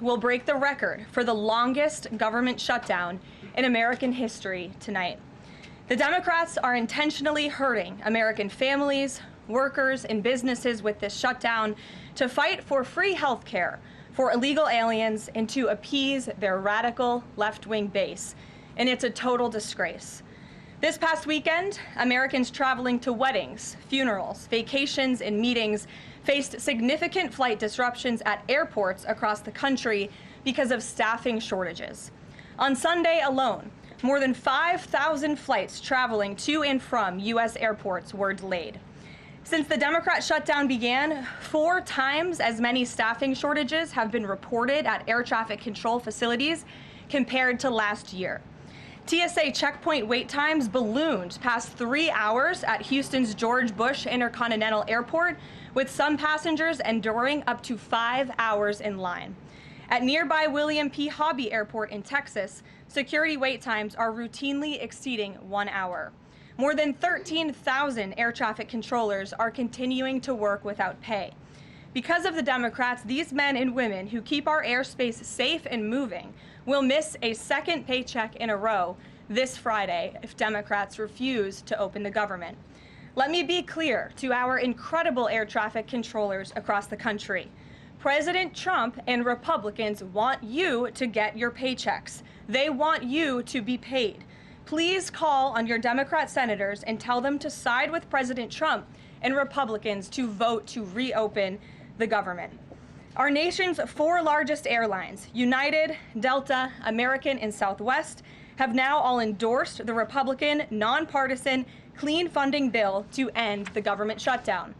will break the record for the longest government shutdown in American history tonight. The Democrats are intentionally hurting American families, workers, and businesses with this shutdown to fight for free health care for illegal aliens and to appease their radical left-wing base. And it's a total disgrace. This past weekend, Americans traveling to weddings, funerals, vacations, and meetings faced significant flight disruptions at airports across the country because of staffing shortages. On Sunday alone, more than 5,000 flights traveling to and from U.S. airports were delayed. Since the Democrat shutdown began, 4 times as many staffing shortages have been reported at air traffic control facilities compared to last year. TSA checkpoint wait times ballooned past 3 hours at Houston's George Bush Intercontinental Airport, with some passengers enduring up to 5 hours in line. At nearby William P. Hobby Airport in Texas, security wait times are routinely exceeding 1 hour. More than 13,000 air traffic controllers are continuing to work without pay. Because of the Democrats, these men and women who keep our airspace safe and moving will miss a second paycheck in a row this Friday if Democrats refuse to open the government. Let me be clear to our incredible air traffic controllers across the country. President Trump and Republicans want you to get your paychecks. They want you to be paid. Please call on your Democrat senators and tell them to side with President Trump and Republicans to vote to reopen the government. Our nation's 4 largest airlines, United, Delta, American, and Southwest, have now all endorsed the Republican, nonpartisan, clean funding bill to end the government shutdown.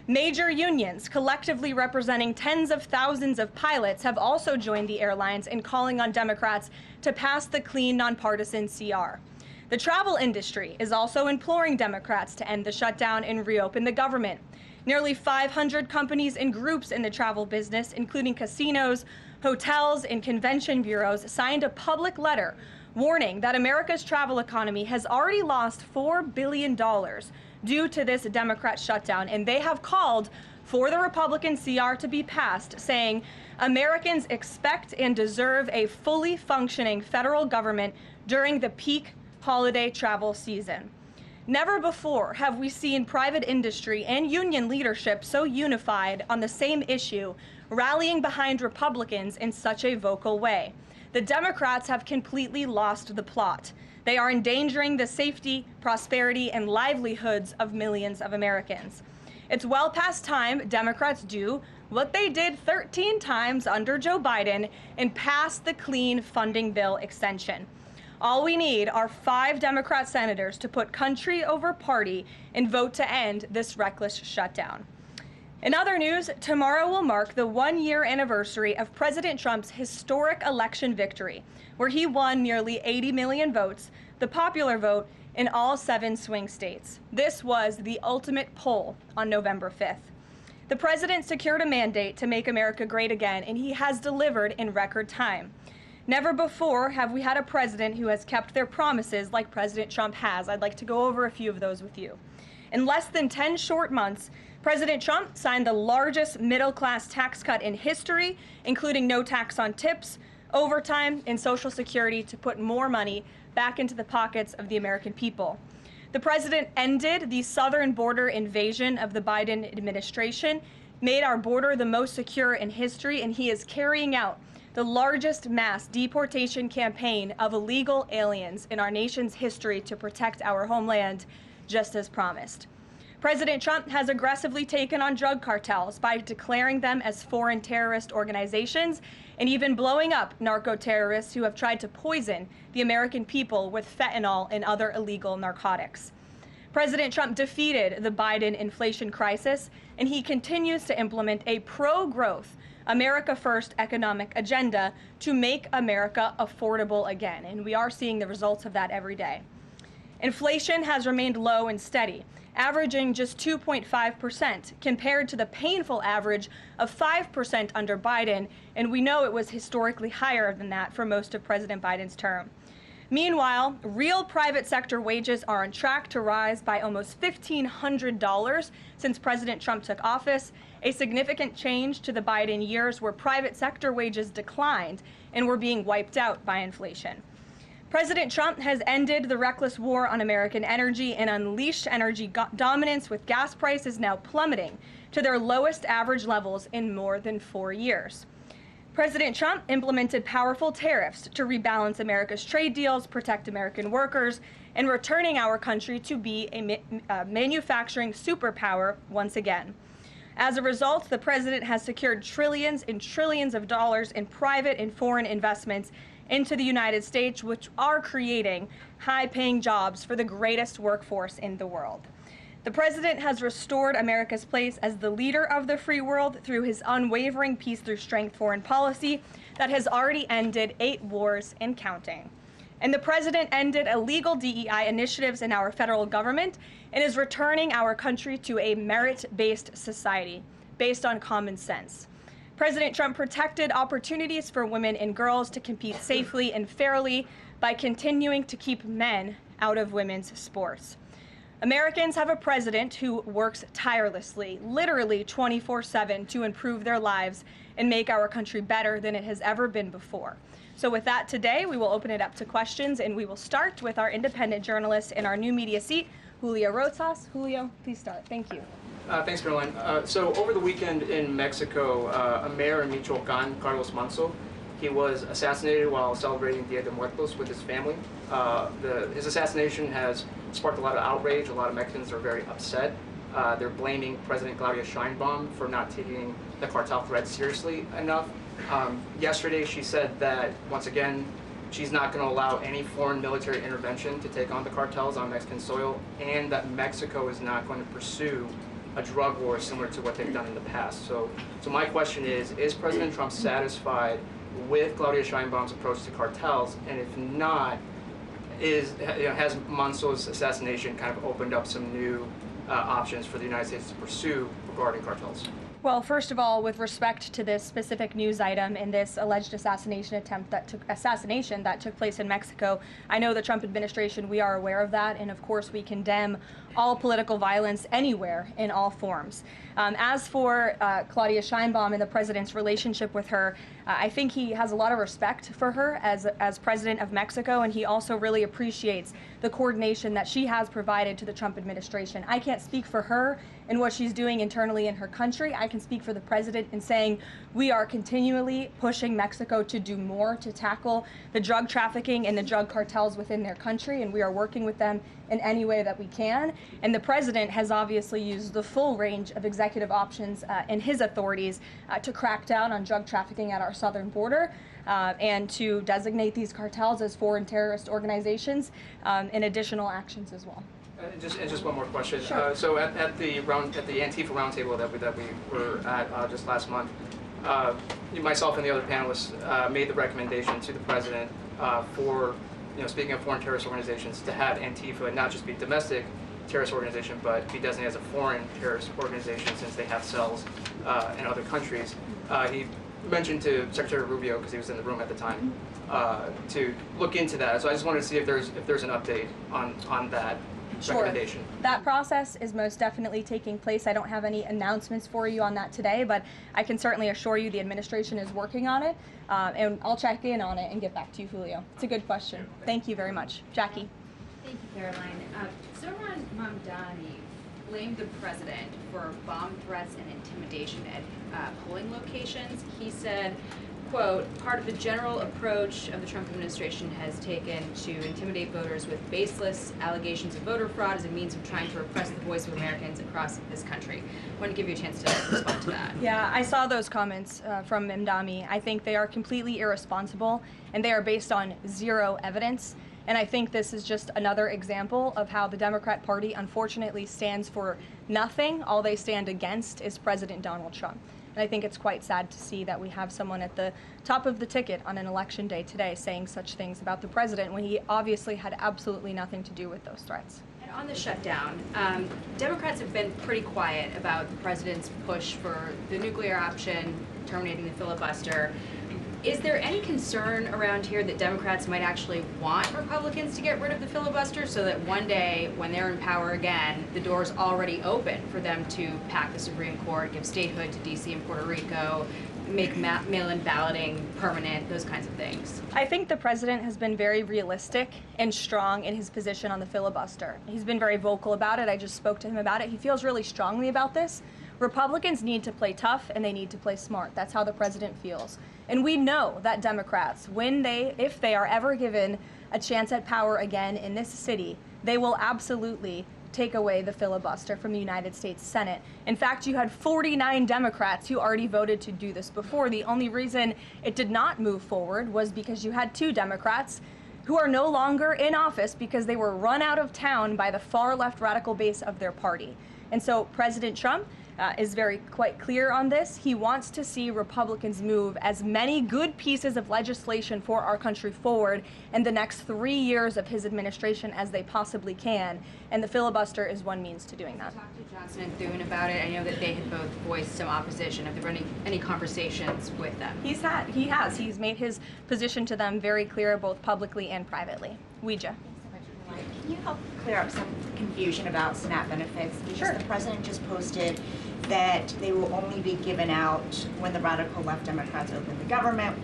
Major unions, collectively representing tens of thousands of pilots, have also joined the airlines in calling on Democrats to pass the clean, nonpartisan CR. The travel industry is also imploring Democrats to end the shutdown and reopen the government. Nearly 500 companies and groups in the travel business, including casinos, hotels, and convention bureaus, signed a public letter warning that America's travel economy has already lost $4 billion due to this Democrat shutdown, and they have called for the Republican CR to be passed, saying Americans expect and deserve a fully functioning federal government during the peak holiday travel season. Never before have we seen private industry and union leadership so unified on the same issue, rallying behind Republicans in such a vocal way. The Democrats have completely lost the plot. They are endangering the safety, prosperity, and livelihoods of millions of Americans. It's well past time Democrats do what they did 13 times under Joe Biden and pass the clean funding bill extension. All we need are 5 Democrat senators to put country over party and vote to end this reckless shutdown. In other news, tomorrow will mark the 1-year anniversary of President Trump's historic election victory, where he won nearly 80 million votes, the popular vote, in all 7 swing states. This was the ultimate poll on November 5th. The president secured a mandate to make America great again, and he has delivered in record time. Never before have we had a president who has kept their promises like President Trump has. I'd like to go over a few of those with you. In less than 10 short months, President Trump signed the largest middle-class tax cut in history, including no tax on tips, overtime, and Social Security to put more money back into the pockets of the American people. The president ended the southern border invasion of the Biden administration, made our border the most secure in history, and he is carrying out the largest mass deportation campaign of illegal aliens in our nation's history to protect our homeland, just as promised. President Trump has aggressively taken on drug cartels by declaring them as foreign terrorist organizations and even blowing up narco-terrorists who have tried to poison the American people with fentanyl and other illegal narcotics. President Trump defeated the Biden inflation crisis, and he continues to implement a pro-growth, America First economic agenda to make America affordable again, and we are seeing the results of that every day. Inflation has remained low and steady, averaging just 2.5% compared to the painful average of 5% under Biden, and we know it was historically higher than that for most of President Biden's term. Meanwhile, real private sector wages are on track to rise by almost $1,500 since President Trump took office, a significant change to the Biden years where private sector wages declined and were being wiped out by inflation. President Trump has ended the reckless war on American energy and unleashed energy dominance, with gas prices now plummeting to their lowest average levels in more than 4 years. President Trump implemented powerful tariffs to rebalance America's trade deals, protect American workers, and returning our country to be a manufacturing superpower once again. As a result, the president has secured trillions and trillions of dollars in private and foreign investments into the United States, which are creating high-paying jobs for the greatest workforce in the world. The president has restored America's place as the leader of the free world through his unwavering peace through strength foreign policy that has already ended 8 wars and counting. And the president ended illegal DEI initiatives in our federal government and is returning our country to a merit-based society based on common sense. President Trump protected opportunities for women and girls to compete safely and fairly by continuing to keep men out of women's sports. Americans have a president who works tirelessly, literally 24/7, to improve their lives and make our country better than it has ever been before. So with that, today we will open it up to questions, and we will start with our independent journalist in our new media seat, Julio Rosas. Julio, please start. Thank you. Thanks, Caroline. So over the weekend in Mexico, a mayor in Michoacan, Carlos Manso, he was assassinated while celebrating Dia de Muertos with his family. His assassination has sparked a lot of outrage. A lot of Mexicans are very upset. They're blaming President Claudia Sheinbaum for not taking the cartel threat seriously enough. Yesterday, she said that, once again, she's not going to allow any foreign military intervention to take on the cartels on Mexican soil, and that Mexico is not going to pursue a drug war similar to what they've done in the past. So my question is President Trump satisfied with Claudia Sheinbaum's approach to cartels? And if not, has Manso's assassination kind of opened up some new options for the United States to pursue regarding cartels? Well, first of all, with respect to this specific news item and this alleged assassination that took place in Mexico, I know the Trump administration, we are aware of that, and of course we condemn all political violence anywhere in all forms. As for Claudia Sheinbaum and the president's relationship with her, I think he has a lot of respect for her as president of Mexico, and he also really appreciates the coordination that she has provided to the Trump administration. I can't speak for her and what she's doing internally in her country. I can speak for the president in saying we are continually pushing Mexico to do more to tackle the drug trafficking and the drug cartels within their country, and we are working with them in any way that we can. And the president has obviously used the full range of executive options in his authorities to crack down on drug trafficking at our southern border and to designate these cartels as foreign terrorist organizations and additional actions as well. Just one more question. Sure. So at the Antifa roundtable that we were at just last month, myself and the other panelists made the recommendation to the president for, speaking of foreign terrorist organizations, to have Antifa not just be a domestic terrorist organization, but be designated as a foreign terrorist organization since they have cells in other countries. He mentioned to Secretary Rubio, because he was in the room at the time, to look into that. So I just wanted to see if there's an update on that. Sure. That process is most definitely taking place. I don't have any announcements for you on that today, but I can certainly assure you the administration is working on it, and I'll check in on it and get back to you, Julio. It's a good question. Thank you very much. Jackie. Thank you, Caroline. Zohran Mamdani blamed the president for bomb threats and intimidation at polling locations. He said, quote, part of the general approach of the Trump administration has taken to intimidate voters with baseless allegations of voter fraud as a means of trying to repress the voice of Americans across this country. I want to give you a chance to respond to that. Yeah, I saw those comments from Mamdani. I think they are completely irresponsible, and they are based on zero evidence. And I think this is just another example of how the Democrat Party unfortunately stands for nothing. All they stand against is President Donald Trump. And I think it's quite sad to see that we have someone at the top of the ticket on an election day today saying such things about the president when he obviously had absolutely nothing to do with those threats. And on the shutdown, Democrats have been pretty quiet about the president's push for the nuclear option, terminating the filibuster. Is there any concern around here that Democrats might actually want Republicans to get rid of the filibuster so that one day, when they're in power again, the door's already open for them to pack the Supreme Court, give statehood to D.C. and Puerto Rico, make mail-in balloting permanent, those kinds of things? I think the president has been very realistic and strong in his position on the filibuster. He's been very vocal about it. I just spoke to him about it. He feels really strongly about this. Republicans need to play tough and they need to play smart. That's how the president feels. And we know that Democrats, if they are ever given a chance at power again in this city, they will absolutely take away the filibuster from the United States Senate. In fact, you had 49 Democrats who already voted to do this before. The only reason it did not move forward was because you had 2 Democrats who are no longer in office because they were run out of town by the far left radical base of their party. And so President Trump is quite clear on this. He wants to see Republicans move as many good pieces of legislation for our country forward in the next 3 years of his administration as they possibly can. And the filibuster is one means to doing that. You talked to Johnson and Thune about it. I know that they had both voiced some opposition. Have there been any conversations with them? He has. He's made his position to them very clear, both publicly and privately. Ouija. Can you help clear up some confusion about SNAP benefits? Because Sure. the president just posted that they will only be given out when the radical left Democrats open the government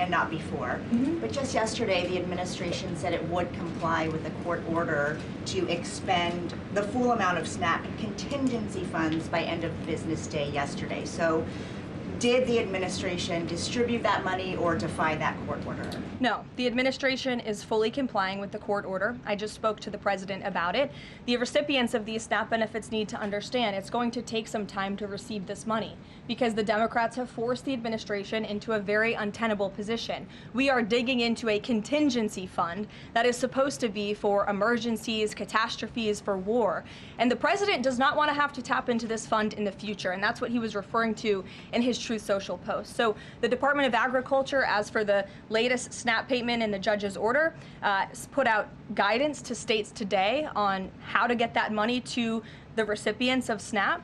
and not before. But just yesterday, the administration said it would comply with the court order to expend the full amount of SNAP contingency funds by end of business day yesterday. So did the administration distribute that money or defy that court order? No, the administration is fully complying with the court order. I just spoke to the president about it. The recipients of these SNAP benefits need to understand it's going to take some time to receive this money because the Democrats have forced the administration into a very untenable position. We are digging into a contingency fund that is supposed to be for emergencies, catastrophes, for war. And the president does not want to have to tap into this fund in the future, and that's what he was referring to in his Truth Social post. So the Department of Agriculture, as for the latest SNAP payment in the judge's order, put out guidance to states today on how to get that money to the recipients of SNAP.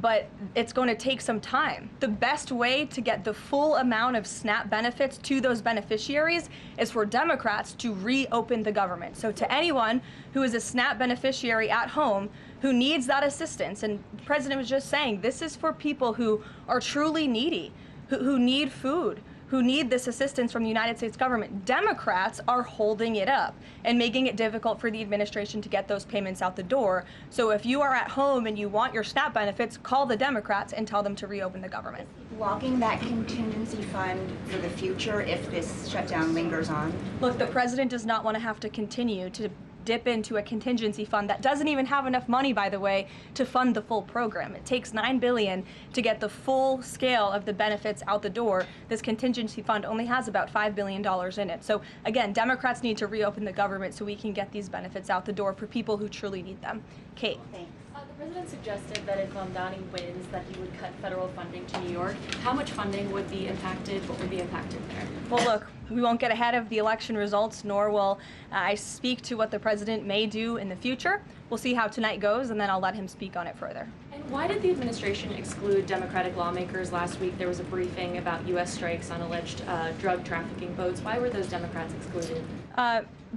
But it's going to take some time. The best way to get the full amount of SNAP benefits to those beneficiaries is for Democrats to reopen the government. So to anyone who is a SNAP beneficiary at home who needs that assistance, and the president was just saying, this is for people who are truly needy, who need food, who need this assistance from the United States government. Democrats are holding it up and making it difficult for the administration to get those payments out the door. So if you are at home and you want your SNAP benefits, call the Democrats and tell them to reopen the government. Blocking that contingency fund for the future if this shutdown lingers on? Look, the president does not want to have to continue to dip into a contingency fund that doesn't even have enough money, by the way, to fund the full program. It takes $9 billion to get the full scale of the benefits out the door. This contingency fund only has about $5 billion in it. So again, Democrats need to reopen the government so we can get these benefits out the door for people who truly need them. Kate. Thanks. The president suggested that if Mamdani wins, that he would cut federal funding to New York. How much funding would be impacted? What would be impacted there? Well, look, we won't get ahead of the election results, nor will I speak to what the president may do in the future. We'll see how tonight goes, and then I'll let him speak on it further. And why did the administration exclude Democratic lawmakers? Last week there was a briefing about U.S. strikes on alleged drug trafficking boats. Why were those Democrats excluded?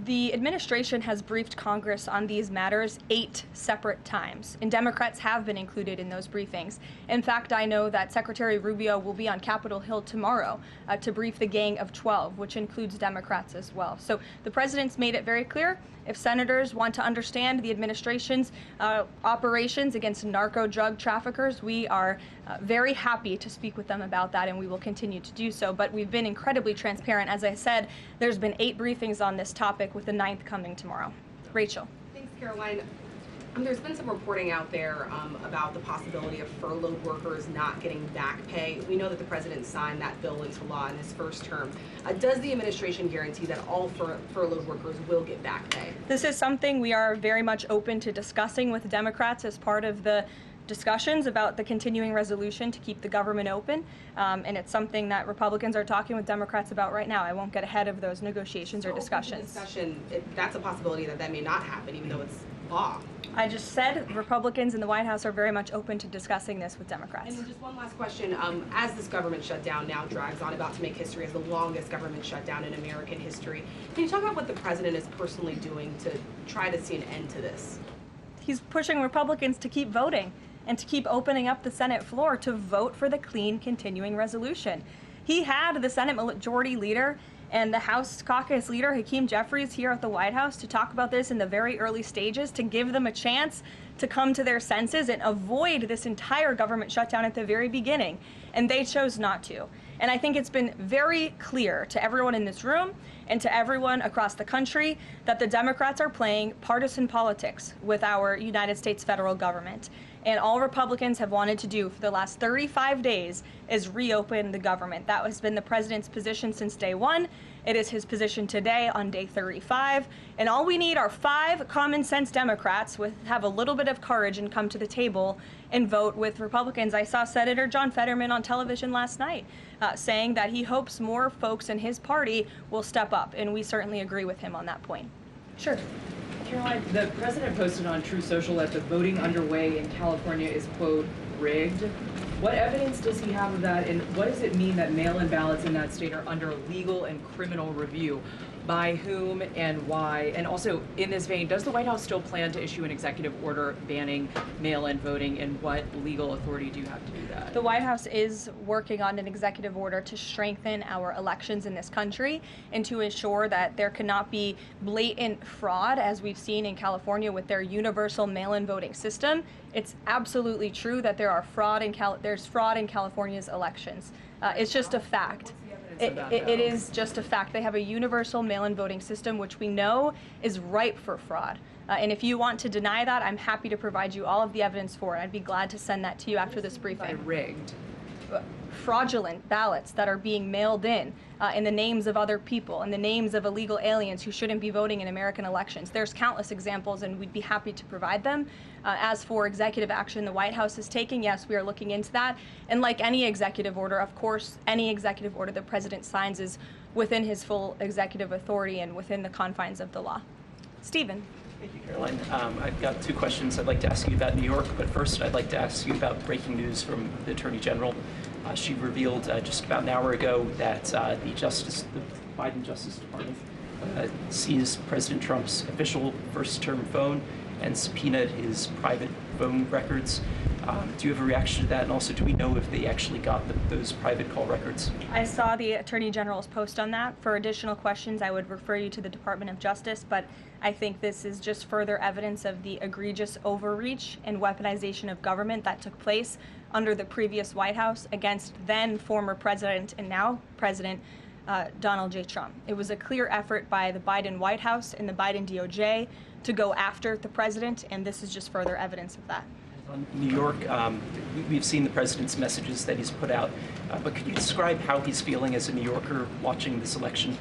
The administration has briefed Congress on these matters 8 separate times, and Democrats have been included in those briefings. In fact, I know that Secretary Rubio will be on Capitol Hill tomorrow to brief the Gang of 12, which includes Democrats as well. So the president's made it very clear, if senators want to understand the administration's operations against narco drug traffickers, we are very happy to speak with them about that, and we will continue to do so. But we've been incredibly transparent. As I said, there's been 8 briefings on this topic, with the 9th coming tomorrow. Rachel. Thanks, Caroline. There's been some reporting out there about the possibility of furloughed workers not getting back pay. We know that the president signed that bill into law in his first term. Does the administration guarantee that all furloughed workers will get back pay? This is something we are very much open to discussing with Democrats as part of the discussions about the continuing resolution to keep the government open, and it's something that Republicans are talking with Democrats about right now. I won't get ahead of those negotiations or discussions. That's a possibility that may not happen, even though it's law. I just said Republicans in the White House are very much open to discussing this with Democrats. And then just one last question. As this government shutdown now drags on, about to make history as the longest government shutdown in American history, can you talk about what the president is personally doing to try to see an end to this? He's pushing Republicans to keep voting and to keep opening up the Senate floor to vote for the clean continuing resolution. He had the Senate Majority Leader and the House Caucus Leader, Hakeem Jeffries, here at the White House to talk about this in the very early stages, to give them a chance to come to their senses and avoid this entire government shutdown at the very beginning. And they chose not to. And I think it's been very clear to everyone in this room and to everyone across the country that the Democrats are playing partisan politics with our United States federal government. And all Republicans have wanted to do for the last 35 days is reopen the government. That has been the president's position since day one. It is his position today on day 35. And all we need are 5 common sense Democrats with have a little bit of courage and come to the table and vote with Republicans. I saw Senator John Fetterman on television last night saying that he hopes more folks in his party will step up. And we certainly agree with him on that point. Sure. Karoline, the president posted on True Social that the voting underway in California is, quote, rigged. What evidence does he have of that, and what does it mean that mail-in ballots in that state are under legal and criminal review? By whom and why? And also, in this vein, does the White House still plan to issue an executive order banning mail-in voting, and what legal authority do you have to do that? The White House is working on an executive order to strengthen our elections in this country and to ensure that there cannot be blatant fraud, as we've seen in California with their universal mail-in voting system. It's absolutely true that there's fraud in California's elections. It's just a fact. It is just a fact. They have a universal mail-in voting system, which we know is ripe for fraud. And if you want to deny that, I'm happy to provide you all of the evidence for it. I'd be glad to send that to you after this briefing. Rigged. Fraudulent ballots that are being mailed in the names of other people, in the names of illegal aliens who shouldn't be voting in American elections. There's countless examples, and we'd be happy to provide them. As for executive action the White House is taking, yes, we are looking into that. And like any executive order, of course, any executive order the president signs is within his full executive authority and within the confines of the law. Stephen. Thank you, Caroline. I've got 2 questions I'd like to ask you about New York, but first I'd like to ask you about breaking news from the Attorney General. She revealed just about an hour ago that the Biden Justice Department seized President Trump's official first-term phone and subpoenaed his private phone records. Do you have a reaction to that? And also, do we know if they actually got those private call records? I saw the Attorney General's post on that. For additional questions, I would refer you to the Department of Justice, but I think this is just further evidence of the egregious overreach and weaponization of government that took place under the previous White House against then former President and now President Donald J. Trump. It was a clear effort by the Biden White House and the Biden DOJ to go after the president, and this is just further evidence of that. On New York, we've seen the president's messages that he's put out, but could you describe how he's feeling as a New Yorker watching this election?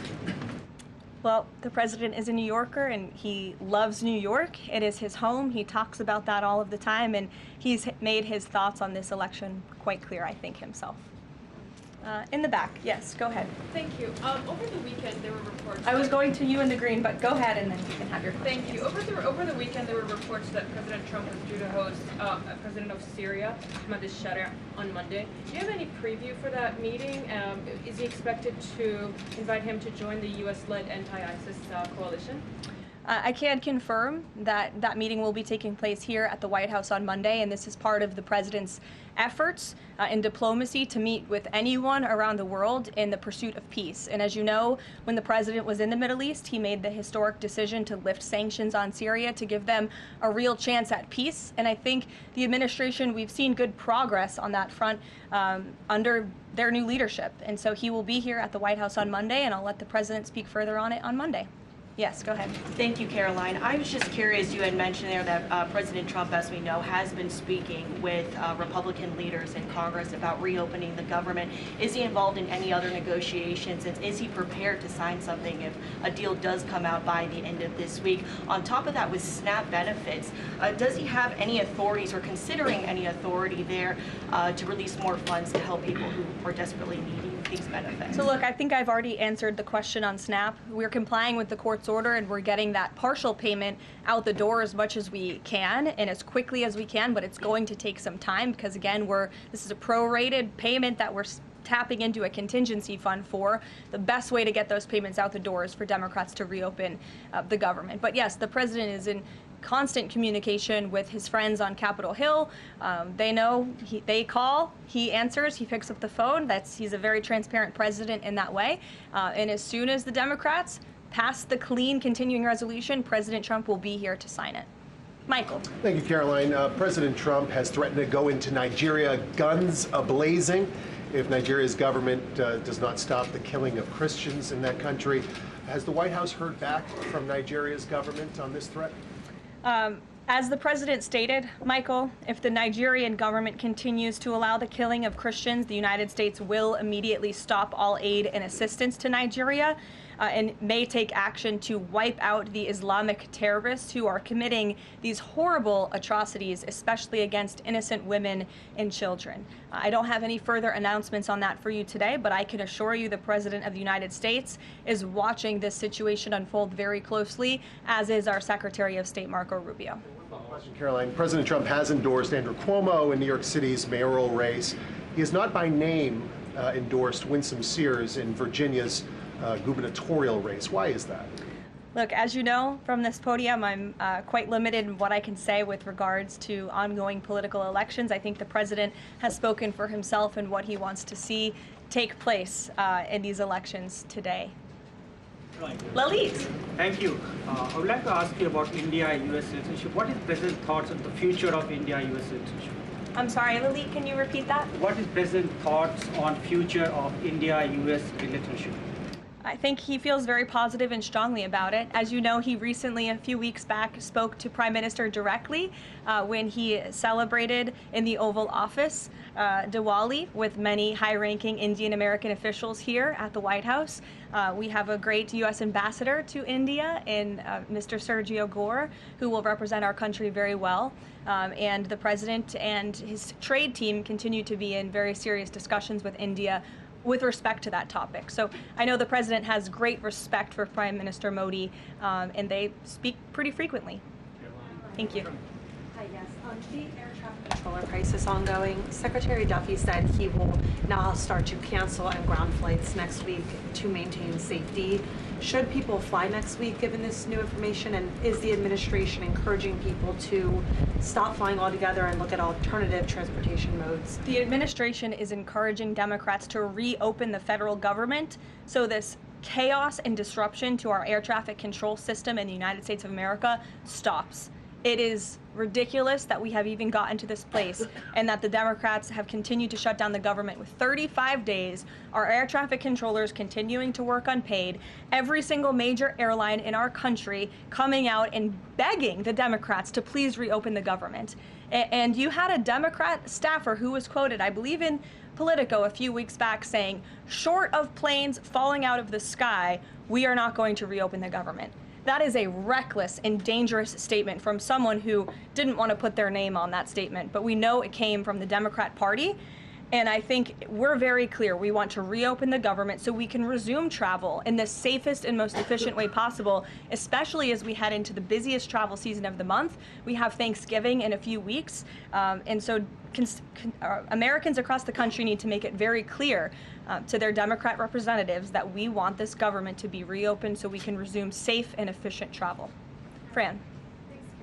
Well, the president is a New Yorker and he loves New York. It is his home. He talks about that all of the time, and he's made his thoughts on this election quite clear, I think, himself. In the back, yes, go ahead. Thank you. Over the weekend, there were reports. I was going to you in the green, but go ahead and then you can have your question. Thank you. Over the weekend, there were reports that President Trump was due to host President of Syria, Ahmed al-Sharia, on Monday. Do you have any preview for that meeting? Is he expected to invite him to join the U.S.-led anti-ISIS coalition? I can confirm that that meeting will be taking place here at the White House on Monday, and this is part of the president's efforts in diplomacy to meet with anyone around the world in the pursuit of peace. And as you know, when the president was in the Middle East, he made the historic decision to lift sanctions on Syria to give them a real chance at peace. And I think the administration, we've seen good progress on that front under their new leadership. And so he will be here at the White House on Monday, and I'll let the president speak further on it on Monday. Yes, go ahead. Thank you, Caroline. I was just curious, you had mentioned there that President Trump, as we know, has been speaking with Republican leaders in Congress about reopening the government. Is he involved in any other negotiations, and is he prepared to sign something if a deal does come out by the end of this week? On top of that, with SNAP benefits, does he have any authorities or considering any authority there to release more funds to help people who are desperately needing these benefits? So look, I think I've already answered the question on SNAP. We're complying with the court's order and we're getting that partial payment out the door as much as we can and as quickly as we can, but it's going to take some time because again, this is a prorated payment that we're tapping into a contingency fund for. The best way to get those payments out the door is for Democrats to reopen the government. But yes, the president is in constant communication with his friends on Capitol Hill. They know, they call, he answers, he picks up the phone. He's a very transparent president in that way. And as soon as the Democrats pass the clean continuing resolution, President Trump will be here to sign it. Michael. Thank you, Caroline. President Trump has threatened to go into Nigeria guns a-blazing if Nigeria's government does not stop the killing of Christians in that country. Has the White House heard back from Nigeria's government on this threat? As the president stated, Michael, if the Nigerian government continues to allow the killing of Christians, the United States will immediately stop all aid and assistance to Nigeria and may take action to wipe out the Islamic terrorists who are committing these horrible atrocities, especially against innocent women and children. I don't have any further announcements on that for you today, but I can assure you the President of the United States is watching this situation unfold very closely, as is our Secretary of State, Marco Rubio. Caroline, President Trump has endorsed Andrew Cuomo in New York City's mayoral race. He has not by name endorsed Winsome Sears in Virginia's gubernatorial race. Why is that? Look, as you know from this podium, I'm quite limited in what I can say with regards to ongoing political elections. I think the president has spoken for himself and what he wants to see take place in these elections today. Leavitt. Thank you. I would like to ask you about India-US relationship. What is President's thoughts on the future of India-US relationship? I'm sorry, Leavitt, can you repeat that? What is President's thoughts on future of India-US relationship? I think he feels very positive and strongly about it. As you know, he recently, a few weeks back, spoke to Prime Minister directly when he celebrated in the Oval Office Diwali with many high-ranking Indian American officials here at the White House. We have a great U.S. ambassador to India in Mr. Sergio Gore, who will represent our country very well. And the president and his trade team continue to be in very serious discussions with India with respect to that topic. So I know the president has great respect for Prime Minister Modi, and they speak pretty frequently. Thank you. Hi, yes. The air traffic controller crisis ongoing. Secretary Duffy said he will now start to cancel and ground flights next week to maintain safety. Should people fly next week given this new information, and is the administration encouraging people to stop flying altogether and look at alternative transportation modes? The administration is encouraging Democrats to reopen the federal government so this chaos and disruption to our air traffic control system in the United States of America stops. It is ridiculous that we have even gotten to this place and that the Democrats have continued to shut down the government with 35 days, our air traffic controllers continuing to work unpaid, every single major airline in our country coming out and begging the Democrats to please reopen the government. And you had a Democrat staffer who was quoted, I believe in Politico a few weeks back, saying, short of planes falling out of the sky, we are not going to reopen the government. That is a reckless and dangerous statement from someone who didn't want to put their name on that statement, but we know it came from the Democrat Party. And I think we're very clear. We want to reopen the government so we can resume travel in the safest and most efficient way possible, especially as we head into the busiest travel season of the month. We have Thanksgiving in a few weeks. And so Americans across the country need to make it very clear to their Democrat representatives that we want this government to be reopened so we can resume safe and efficient travel. Fran.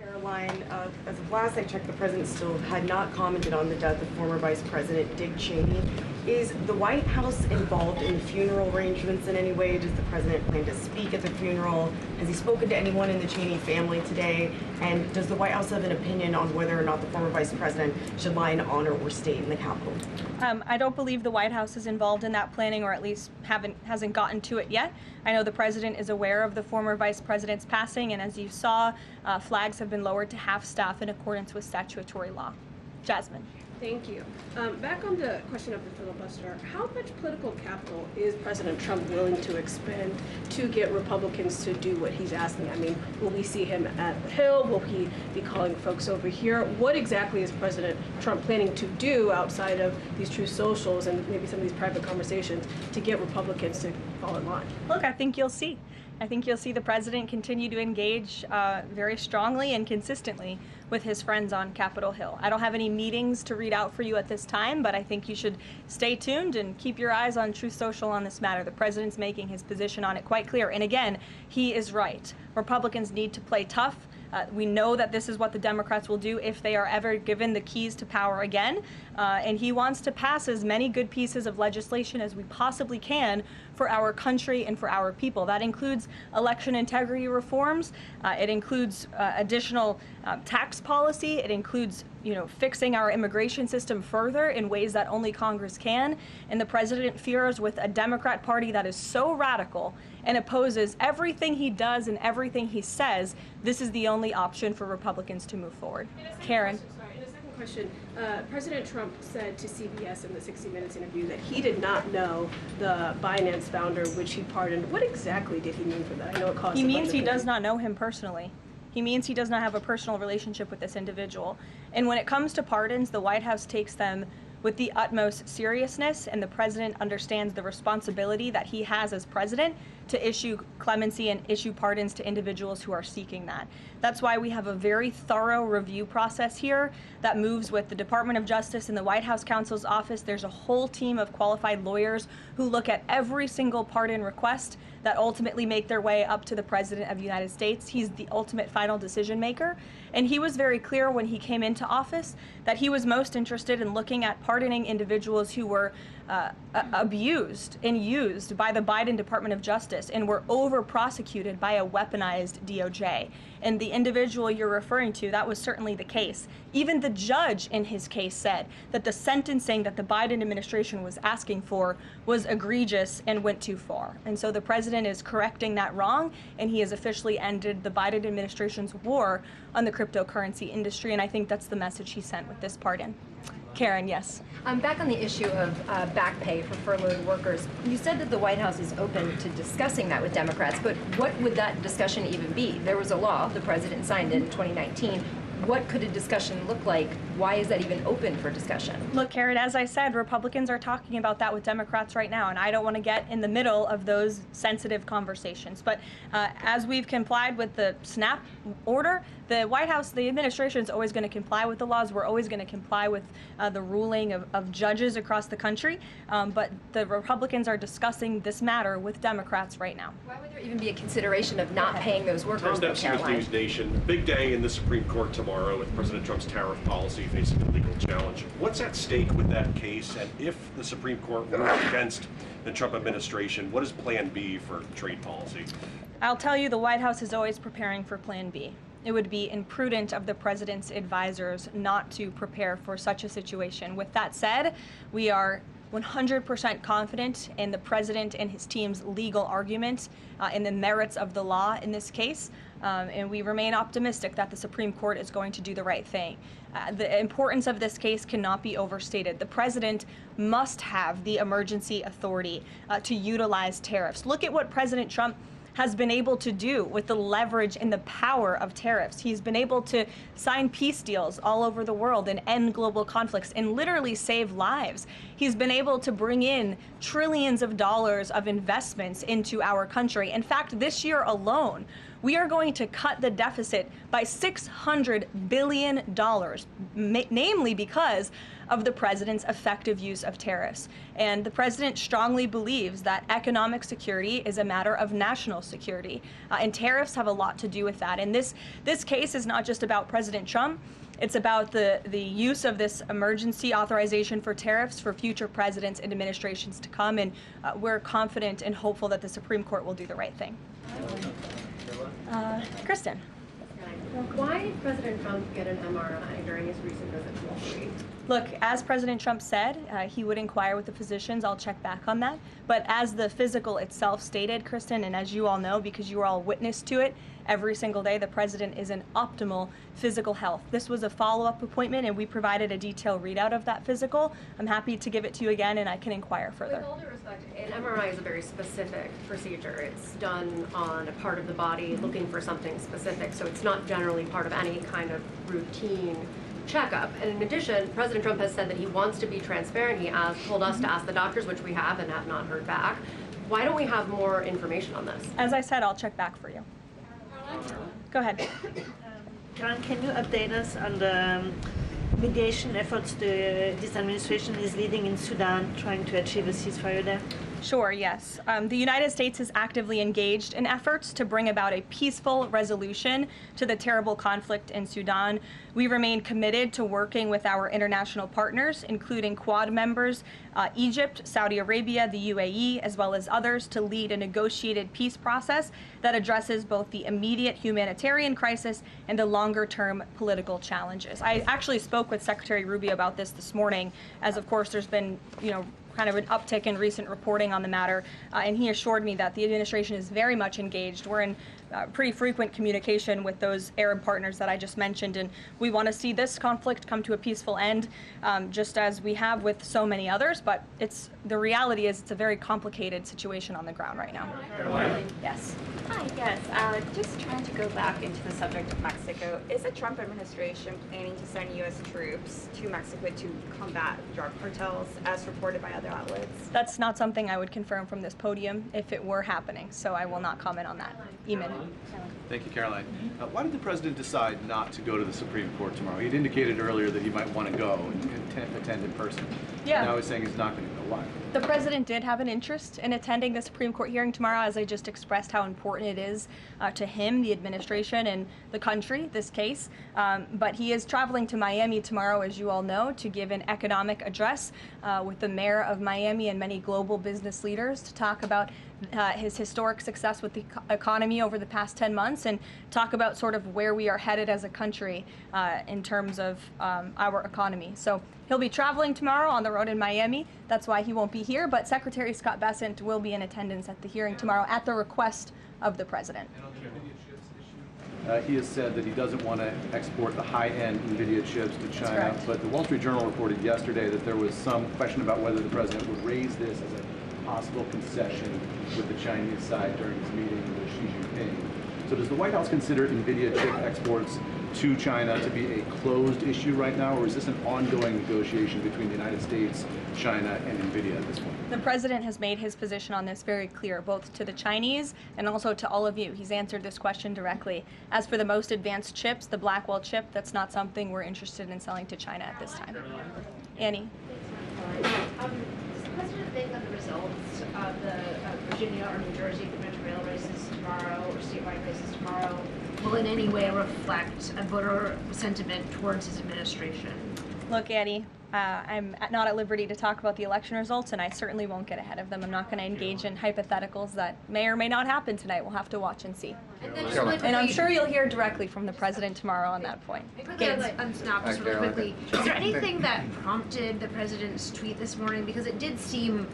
Caroline, as of last I checked, the president still had not commented on the death of former Vice President Dick Cheney. Is the White House involved in funeral arrangements in any way? Does the president plan to speak at the funeral? Has he spoken to anyone in the Cheney family today? And does the White House have an opinion on whether or not the former vice president should lie in honor or state in the Capitol? I don't believe the White House is involved in that planning, or at least hasn't gotten to it yet. I know the president is aware of the former vice president's passing, and as you saw, flags have been lowered to half staff in accordance with statutory law. Jasmine. Thank you. Back on the question of the filibuster, how much political capital is President Trump willing to expend to get Republicans to do what he's asking? I mean, will we see him at the Hill? Will he be calling folks over here? What exactly is President Trump planning to do outside of these true socials and maybe some of these private conversations to get Republicans to fall in line? Look, I think you'll see. I think you'll see the president continue to engage very strongly and consistently with his friends on Capitol Hill. I don't have any meetings to read out for you at this time, but I think you should stay tuned and keep your eyes on Truth Social on this matter. The president's making his position on it quite clear. And again, he is right. Republicans need to play tough. We know that this is what the Democrats will do if they are ever given the keys to power again. And he wants to pass as many good pieces of legislation as we possibly can for our country and for our people. That includes election integrity reforms. It includes additional tax policy. It includes, fixing our immigration system further in ways that only Congress can. And the president fears with a Democrat Party that is so radical and opposes everything he does and everything he says, this is the only option for Republicans to move forward. Karen. Question. President Trump said to CBS in the 60 Minutes interview that he did not know the Binance founder, which he pardoned. What exactly did he mean for that? I know it caused. He means he does not know him personally. He means he does not have a personal relationship with this individual. And when it comes to pardons, the White House takes them with the utmost seriousness, and the president understands the responsibility that he has as president to issue clemency and issue pardons to individuals who are seeking that. That's why we have a very thorough review process here that moves with the Department of Justice and the White House counsel's office. There's a whole team of qualified lawyers who look at every single pardon request that ultimately make their way up to the President of the United States. He's the ultimate final decision maker. And he was very clear when he came into office that he was most interested in looking at pardoning individuals who were abused and used by the Biden Department of Justice and were over-prosecuted by a weaponized DOJ. And the individual you're referring to, that was certainly the case. Even the judge in his case said that the sentencing that the Biden administration was asking for was egregious and went too far. And so the president is correcting that wrong, and he has officially ended the Biden administration's war on the cryptocurrency industry, and I think that's the message he sent with this pardon. Karen, yes. Back on the issue of back pay for furloughed workers, you said that the White House is open to discussing that with Democrats, but what would that discussion even be? There was a law, the president signed it in 2019. What could a discussion look like? Why is that even open for discussion? Look, Karen, as I said, Republicans are talking about that with Democrats right now, and I don't want to get in the middle of those sensitive conversations. But as we've complied with the SNAP order, the White House, the administration is always going to comply with the laws. We're always going to comply with the ruling of judges across the country. But the Republicans are discussing this matter with Democrats right now. Why would there even be a consideration of not paying those workers? Tom Dempsey with News Nation. Big day in the Supreme Court tomorrow with President Trump's tariff policy facing a legal challenge. What's at stake with that case? And if the Supreme Court rules against the Trump administration, what is Plan B for trade policy? I'll tell you, the White House is always preparing for Plan B. It would be imprudent of the president's advisors not to prepare for such a situation. With that said, we are 100% confident in the president and his team's legal argument in the merits of the law in this case, and we remain optimistic that the Supreme Court is going to do the right thing. The importance of this case cannot be overstated. The president must have the emergency authority to utilize tariffs. Look at what President Trump has been able to do with the leverage and the power of tariffs. He's been able to sign peace deals all over the world and end global conflicts and literally save lives. He's been able to bring in trillions of dollars of investments into our country. In fact, this year alone, we are going to cut the deficit by $600 billion, namely because of the president's effective use of tariffs. And the president strongly believes that economic security is a matter of national security, and tariffs have a lot to do with that. And this case is not just about President Trump. It's about the use of this emergency authorization for tariffs for future presidents and administrations to come, and we're confident and hopeful that the Supreme Court will do the right thing. Kristen. Why did President Trump get an MRI during his recent visit to Wall Street? Look, as President Trump said, he would inquire with the physicians. I'll check back on that. But as the physical itself stated, Kristen, and as you all know, because you are all witness to it, every single day the president is in optimal physical health. This was a follow-up appointment, and we provided a detailed readout of that physical. I'm happy to give it to you again, and I can inquire further. With all due respect, an MRI is a very specific procedure. It's done on a part of the body looking for something specific, so it's not generally part of any kind of routine checkup. And in addition, President Trump has said that he wants to be transparent. He told us to ask the doctors, which we have and have not heard back. Why don't we have more information on this? As I said, I'll check back for you. Go ahead. Caroline, can you update us on the mediation efforts this administration is leading in Sudan, trying to achieve a ceasefire there? Sure, yes. The United States is actively engaged in efforts to bring about a peaceful resolution to the terrible conflict in Sudan. We remain committed to working with our international partners, including Quad members, Egypt, Saudi Arabia, the UAE, as well as others, to lead a negotiated peace process that addresses both the immediate humanitarian crisis and the longer-term political challenges. I actually spoke with Secretary Rubio about this morning, as of course there's been, kind of an uptick in recent reporting on the matter, and he assured me that the administration is very much engaged. We're in pretty frequent communication with those Arab partners that I just mentioned, and we want to see this conflict come to a peaceful end, just as we have with so many others, but the reality is it's a very complicated situation on the ground right now. Karoline? Yes. Hi, yes. Just trying to go back into the subject of Mexico. Is the Trump administration planning to send U.S. troops to Mexico to combat drug cartels, as reported by other outlets? That's not something I would confirm from this podium if it were happening, so I will not comment on that. Eamon. Thank you, Caroline. Why did the president decide not to go to the Supreme Court tomorrow? He'd indicated earlier that he might want to go and attend in person. Yeah. Now he's saying he's not going to go. Why? The president did have an interest in attending the Supreme Court hearing tomorrow, as I just expressed how important it is to him, the administration, and the country, this case. But he is traveling to Miami tomorrow, as you all know, to give an economic address with the mayor of Miami and many global business leaders to talk about his historic success with the economy over the past 10 months and talk about sort of where we are headed as a country in terms of our economy. So he'll be traveling tomorrow on the road in Miami. That's why he won't be here, but Secretary Scott Bessent will be in attendance at the hearing tomorrow at the request of the president. He has said that he doesn't want to export the high-end NVIDIA chips to China, but the Wall Street Journal reported yesterday that there was some question about whether the president would raise this as a possible concession with the Chinese side during his meeting with Xi Jinping. So does the White House consider NVIDIA chip exports to China to be a closed issue right now, or is this an ongoing negotiation between the United States, China, and NVIDIA at this point? The president has made his position on this very clear, both to the Chinese and also to all of you. He's answered this question directly. As for the most advanced chips, the Blackwell chip, that's not something we're interested in selling to China at this time. Annie? Does the president think that the results of the Virginia or New Jersey gubernatorial races tomorrow, or statewide races tomorrow, will in any way reflect a voter sentiment towards his administration? Look, Annie, I'm not at liberty to talk about the election results, and I certainly won't get ahead of them. I'm not going to engage in hypotheticals that may or may not happen tonight. We'll have to watch and see. And I'm sure you'll hear directly from the president tomorrow on that point. Quickly on Snap, just really quickly, is there anything that prompted the president's tweet this morning? Because it did seem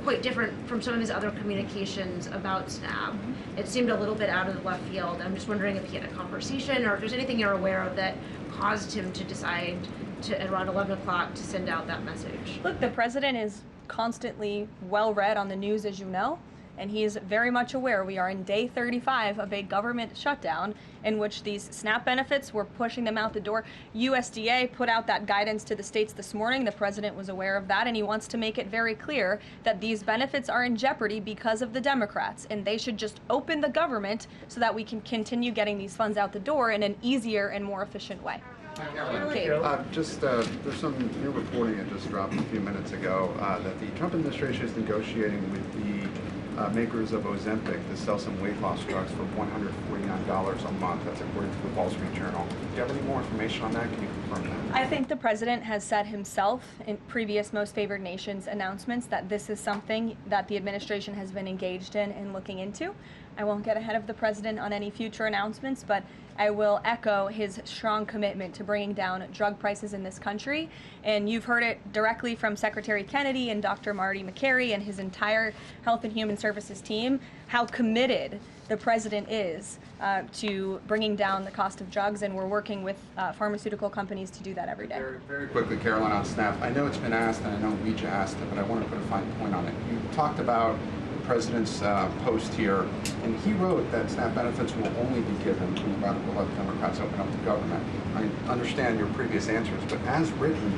quite different from some of his other communications about Snap. It seemed a little bit out of the left field. I'm just wondering if he had a conversation or if there's anything you're aware of that caused him to decide to, at around 11 o'clock, to send out that message. Look, the president is constantly well read on the news, as you know, and he is very much aware we are in day 35 of a government shutdown in which these SNAP benefits, we're pushing them out the door. USDA put out that guidance to the states this morning. The president was aware of that, and he wants to make it very clear that these benefits are in jeopardy because of the Democrats, and they should just open the government so that we can continue getting these funds out the door in an easier and more efficient way. There's some new reporting that just dropped a few minutes ago that the Trump administration is negotiating with the makers of Ozempic to sell some weight loss drugs for $149 a month. That's according to the Wall Street Journal. Do you have any more information on that? Can you confirm that? I think the president has said himself in previous Most Favored Nations announcements that this is something that the administration has been engaged in and looking into. I won't get ahead of the president on any future announcements, but I will echo his strong commitment to bringing down drug prices in this country. And you've heard it directly from Secretary Kennedy and Dr. Marty McCary and his entire Health and Human Services team, how committed the president is to bringing down the cost of drugs, and we're working with pharmaceutical companies to do that every day. Very quickly, Karoline on SNAP. I know it's been asked, and I know we just asked it, but I want to put a fine point on it. You talked about the president's post here, and he wrote that SNAP benefits will only be given when the radical left Democrats open up the government. I understand your previous answers, but as written,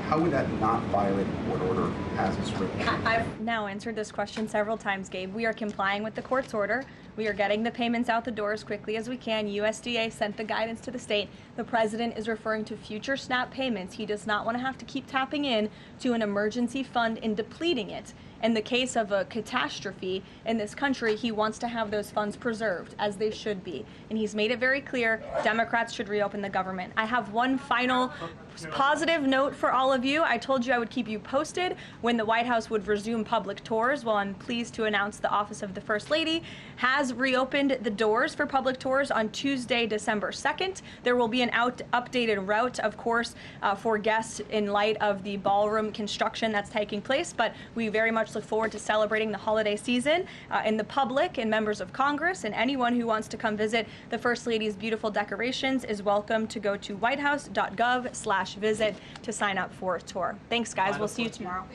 how would that not violate court order as it's written? I've now answered this question several times, Gabe. We are complying with the court's order. We are getting the payments out the door as quickly as we can. USDA sent the guidance to the state. The president is referring to future SNAP payments. He does not want to have to keep tapping in to an emergency fund and depleting it. In the case of a catastrophe in this country, he wants to have those funds preserved, as they should be. And he's made it very clear Democrats should reopen the government. I have one final positive note for all of you. I told you I would keep you posted when the White House would resume public tours. Well, I'm pleased to announce the Office of the First Lady has reopened the doors for public tours on Tuesday, December 2nd. There will be an updated route, of course, for guests in light of the ballroom construction that's taking place, but we very much look forward to celebrating the holiday season. And the public and members of Congress and anyone who wants to come visit the First Lady's beautiful decorations is welcome to go to whitehouse.gov/visit to sign up for a tour. Thanks, guys. We'll see you tomorrow.